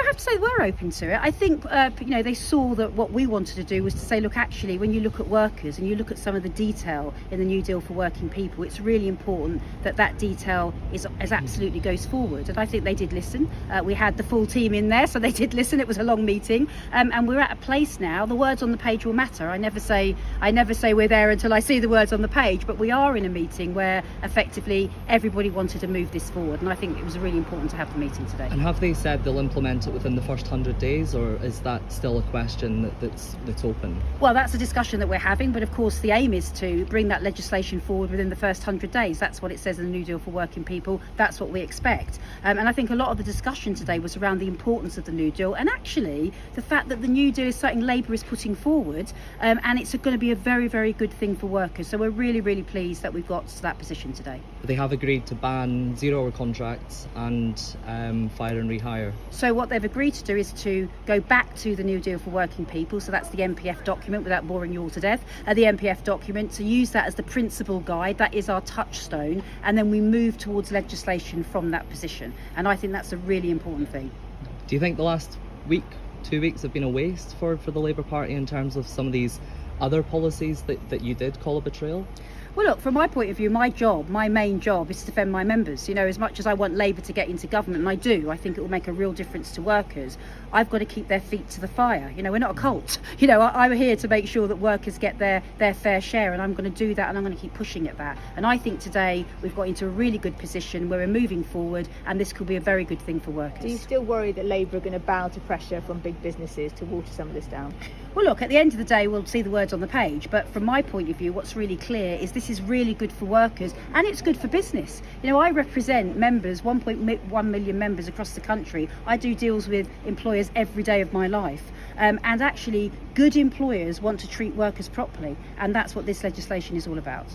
have to say we're open to it. I think, they saw that what we wanted to do was to say, look, actually, when you look at workers and you look at some of the detail in the New Deal for working people, it's really important that that detail is absolutely goes forward. And I think they did listen. We had the full team in there, so they did listen. It was a long meeting. And we're at a place now, the words on the page will matter. I never say we're there until I see the words on the page, but we are in a meeting where effectively everybody wanted to move this forward. And I think it was really important to have the meeting today. And have they said they'll implement it within the first 100 days, or is that still a question that's open? Well, that's a discussion that we're having, but of course the aim is to bring that legislation forward within the first 100 days. That's what it says in the New Deal for working people. That's what we expect. And I think a lot of the discussion today was around the importance of the New Deal, and actually the fact that the New Deal is something Labour is putting forward, and it's going to be a very, very good thing for workers. So we're really, really pleased that we've got to that position today. They have agreed to ban zero-hour contracts and fire and rehire. So what they've agreed to do is to go back to the New Deal for working people. So that's the MPF document, without boring you all to death. The MPF document, to use that as the principal guide. That is our touchstone. And then we move towards legislation from that position. And I think that's a really important thing. Do you think the last week, 2 weeks have been a waste for the Labour Party in terms of some of these other policies that you did call a betrayal? Well, look, from my point of view, my main job is to defend my members. As much as I want Labour to get into government, and I do, I think it will make a real difference to workers, I've got to keep their feet to the fire. We're not a cult. I'm here to make sure that workers get their fair share, and I'm going to do that, and I'm going to keep pushing at that. And I think today we've got into a really good position where we're moving forward, and this could be a very good thing for workers. Do you still worry that Labour are going to bow to pressure from big businesses to water some of this down? Well, look, at the end of the day, we'll see the words on the page. But from my point of view, what's really clear is this is really good for workers, and it's good for business. I represent members, 1.1 million members across the country. I do deals with employers every day of my life. And actually, good employers want to treat workers properly. And that's what this legislation is all about.